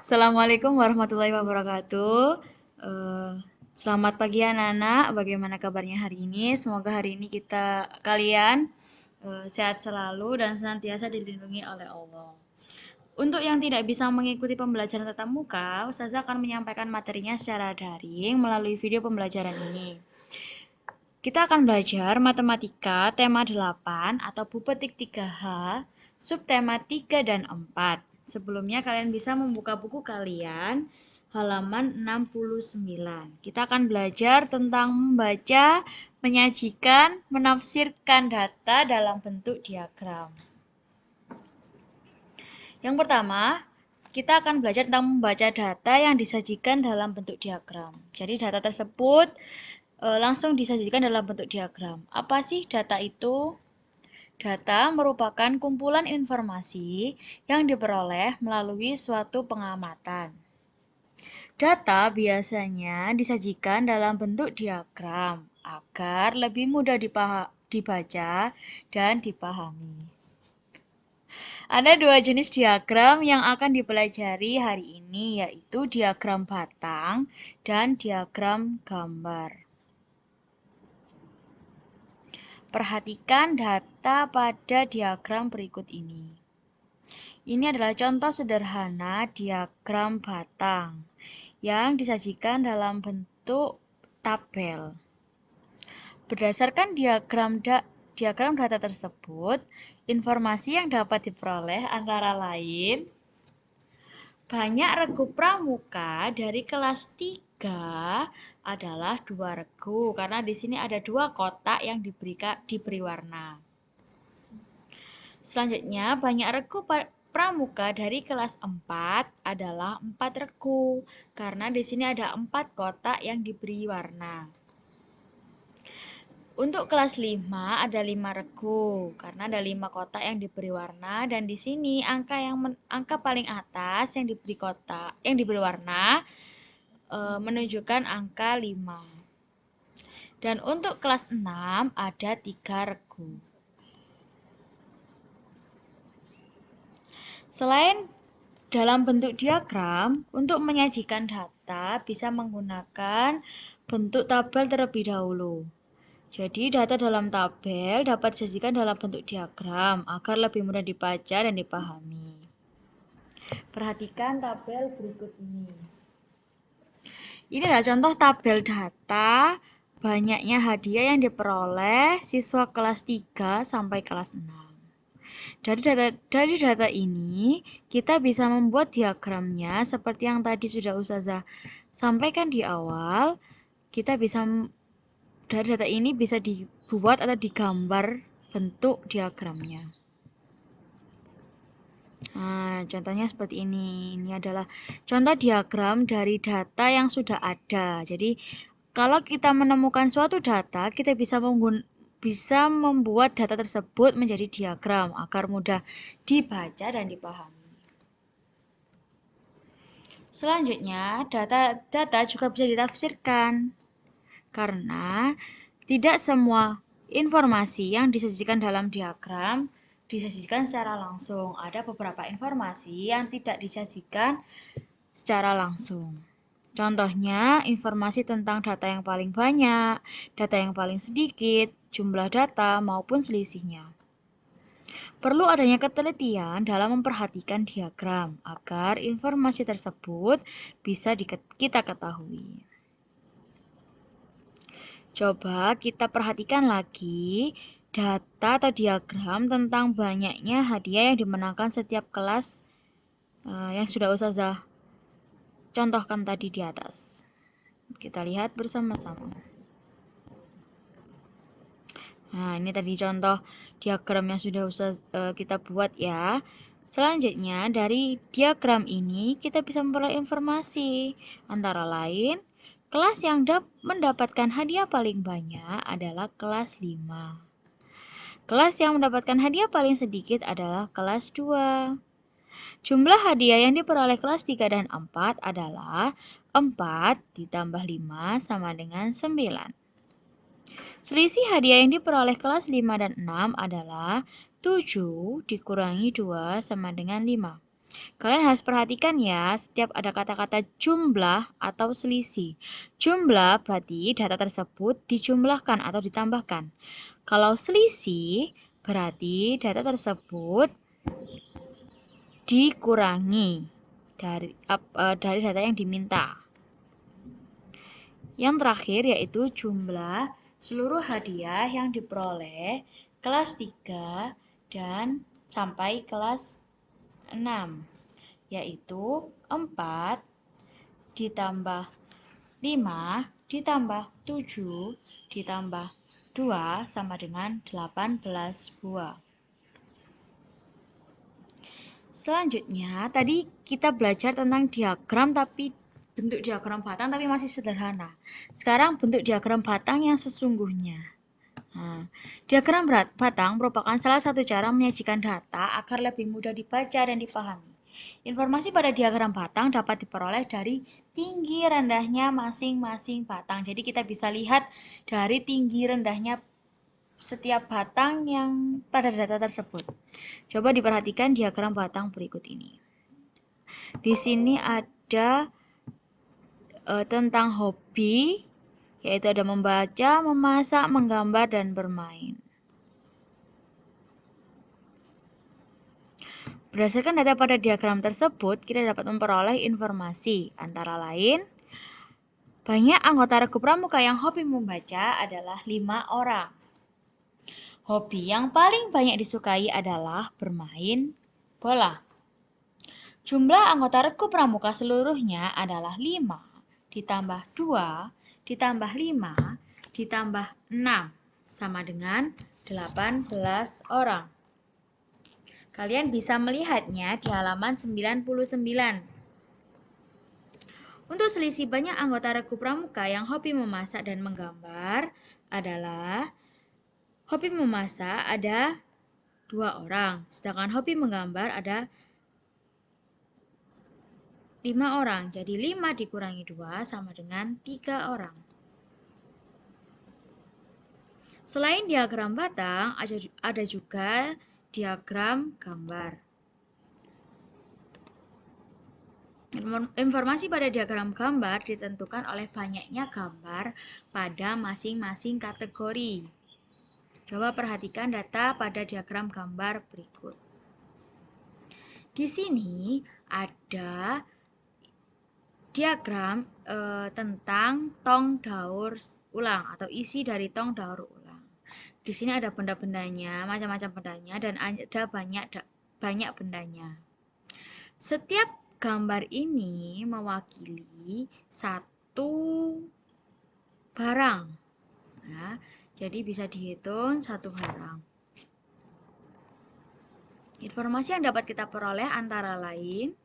Assalamualaikum warahmatullahi wabarakatuh. Eh, Selamat pagi anak-anak. Bagaimana kabarnya hari ini? Semoga hari ini kalian sehat selalu dan senantiasa dilindungi oleh Allah. Untuk yang tidak bisa mengikuti pembelajaran tatap muka, Ustazah akan menyampaikan materinya secara daring melalui video pembelajaran ini. Kita akan belajar matematika tema 8 atau Bupetik 3H, subtema 3 dan 4. Sebelumnya kalian bisa membuka buku kalian halaman 69. Kita akan belajar tentang membaca, menyajikan, menafsirkan data dalam bentuk diagram. Yang pertama, kita akan belajar tentang membaca data yang disajikan dalam bentuk diagram. Jadi data tersebut langsung disajikan dalam bentuk diagram. Apa sih data itu? Data merupakan kumpulan informasi yang diperoleh melalui suatu pengamatan. Data biasanya disajikan dalam bentuk diagram agar lebih mudah dibaca dan dipahami. Ada dua jenis diagram yang akan dipelajari hari ini, yaitu diagram batang dan diagram gambar. Perhatikan data pada diagram berikut ini. Ini adalah contoh sederhana diagram batang yang disajikan dalam bentuk tabel. Berdasarkan diagram data tersebut, informasi yang dapat diperoleh antara lain banyak regu pramuka dari kelas 3 adalah 2 regu karena di sini ada 2 kotak yang diberi warna. Selanjutnya, banyak regu pramuka dari kelas 4 adalah 4 regu karena di sini ada 4 kotak yang diberi warna. Untuk kelas 5 ada 5 regu karena ada 5 kotak yang diberi warna dan di sini angka paling atas yang diberi warna menunjukkan angka 5. Dan untuk kelas 6 ada 3 regu. Selain dalam bentuk diagram, untuk menyajikan data bisa menggunakan bentuk tabel terlebih dahulu. Jadi data dalam tabel dapat disajikan dalam bentuk diagram agar lebih mudah dibaca dan dipahami. Perhatikan tabel berikut ini. Ini adalah contoh tabel data banyaknya hadiah yang diperoleh siswa kelas 3 sampai kelas 6. Dari data ini, kita bisa membuat diagramnya seperti yang tadi sudah Ustazah sampaikan di awal. Dari data ini bisa dibuat atau digambar bentuk diagramnya. Nah, contohnya seperti ini. Ini adalah contoh diagram dari data yang sudah ada. Jadi, kalau kita menemukan suatu data, kita bisa membuat data tersebut menjadi diagram agar mudah dibaca dan dipahami. Selanjutnya, data juga bisa ditafsirkan. Karena tidak semua informasi yang disajikan dalam diagram disajikan secara langsung. Ada beberapa informasi yang tidak disajikan secara langsung. Contohnya, informasi tentang data yang paling banyak, data yang paling sedikit, jumlah data, maupun selisihnya. Perlu adanya ketelitian dalam memperhatikan diagram agar informasi tersebut bisa kita ketahui. Coba kita perhatikan lagi data atau diagram tentang banyaknya hadiah yang dimenangkan setiap kelas yang sudah Ustazah contohkan tadi di atas. Kita lihat bersama-sama. Nah, ini tadi contoh diagram yang sudah kita buat ya. Selanjutnya, dari diagram ini kita bisa memperoleh informasi. Antara lain, kelas yang mendapatkan hadiah paling banyak adalah kelas 5. Kelas yang mendapatkan hadiah paling sedikit adalah kelas 2. Jumlah hadiah yang diperoleh kelas 3 dan 4 adalah 4 ditambah 5 sama dengan 9. Selisih hadiah yang diperoleh kelas 5 dan 6 adalah 7 dikurangi 2 sama dengan 5. Kalian harus perhatikan ya, setiap ada kata-kata jumlah atau selisih. Jumlah berarti data tersebut dijumlahkan atau ditambahkan. Kalau selisih berarti data tersebut dikurangi dari data yang diminta. Yang terakhir yaitu jumlah seluruh hadiah yang diperoleh kelas 3 dan sampai kelas 6, yaitu 4 ditambah 5 ditambah 7 ditambah 2 sama dengan 18 buah. Selanjutnya, tadi kita belajar tentang diagram tapi bentuk diagram batang tapi masih sederhana. Sekarang bentuk diagram batang yang sesungguhnya. Nah, diagram batang merupakan salah satu cara menyajikan data agar lebih mudah dibaca dan dipahami. Informasi pada diagram batang dapat diperoleh dari tinggi rendahnya masing-masing batang. Jadi kita bisa lihat dari tinggi rendahnya setiap batang yang pada data tersebut. Coba diperhatikan diagram batang berikut ini. Di sini ada tentang hobi, yaitu ada membaca, memasak, menggambar, dan bermain. Berdasarkan data pada diagram tersebut, kita dapat memperoleh informasi, antara lain, banyak anggota Regu Pramuka yang hobi membaca adalah 5 orang. Hobi yang paling banyak disukai adalah bermain bola. Jumlah anggota Regu Pramuka seluruhnya adalah 5, ditambah 2, ditambah 5, ditambah 6, sama dengan 18 orang. Kalian bisa melihatnya di halaman 99. Untuk selisih banyak anggota Regu Pramuka yang hobi memasak dan menggambar adalah hobi memasak ada 2 orang, sedangkan hobi menggambar ada 5 orang. Jadi 5 dikurangi 2 sama dengan 3 orang. Selain diagram batang, ada juga diagram gambar. Informasi pada diagram gambar ditentukan oleh banyaknya gambar pada masing-masing kategori. Coba perhatikan data pada diagram gambar berikut. Di sini ada diagram tentang tong daur ulang atau isi dari tong daur ulang. Di sini ada benda-bendanya, macam-macam bendanya, dan ada banyak bendanya. Setiap gambar ini mewakili satu barang. Nah, jadi bisa dihitung satu barang. Informasi yang dapat kita peroleh antara lain,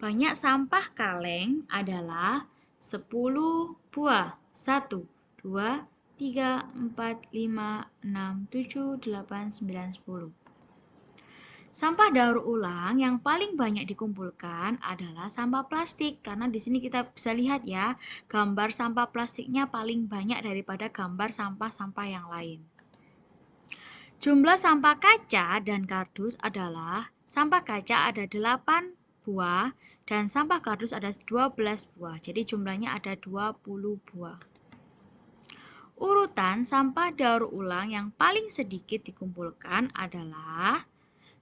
banyak sampah kaleng adalah 10 buah. 1, 2, 3, 4, 5, 6, 7, 8, 9, 10. Sampah daur ulang yang paling banyak dikumpulkan adalah sampah plastik, karena di sini kita bisa lihat ya, gambar sampah plastiknya paling banyak daripada gambar sampah-sampah yang lain. Jumlah sampah kaca dan kardus adalah sampah kaca ada 8 buah dan sampah kardus ada 12 buah. Jadi jumlahnya ada 20 buah. Urutan sampah daur ulang yang paling sedikit dikumpulkan adalah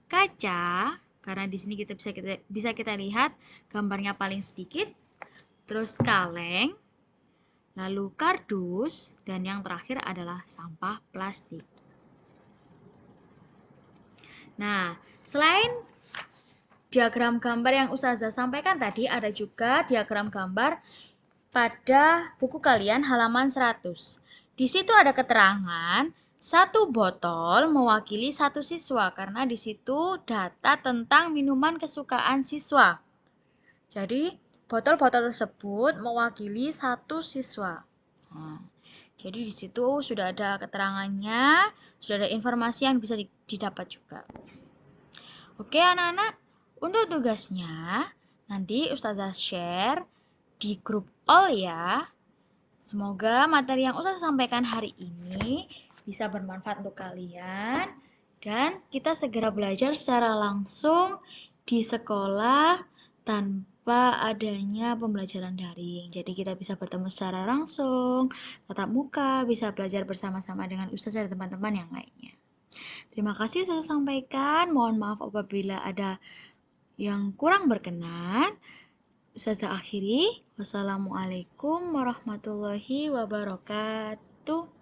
kaca, karena di sini kita bisa kita lihat gambarnya paling sedikit, terus kaleng, lalu kardus, dan yang terakhir adalah sampah plastik. Nah, selain diagram gambar yang Ustazah sampaikan tadi, ada juga diagram gambar pada buku kalian halaman 100. Di situ ada keterangan satu botol mewakili satu siswa, karena di situ data tentang minuman kesukaan siswa. Jadi, botol-botol tersebut mewakili satu siswa. Nah, jadi di situ sudah ada keterangannya, sudah ada informasi yang bisa didapat juga. Oke anak-anak, untuk tugasnya nanti Ustazah share di grup all ya. Semoga materi yang Ustazah sampaikan hari ini bisa bermanfaat untuk kalian dan kita segera belajar secara langsung di sekolah tanpa adanya pembelajaran daring. Jadi kita bisa bertemu secara langsung, tatap muka, bisa belajar bersama-sama dengan ustaz dan teman-teman yang lainnya. Terima kasih sudah sampaikan. Mohon maaf apabila ada yang kurang berkenan. Ustazah akhiri. Wassalamualaikum warahmatullahi wabarakatuh.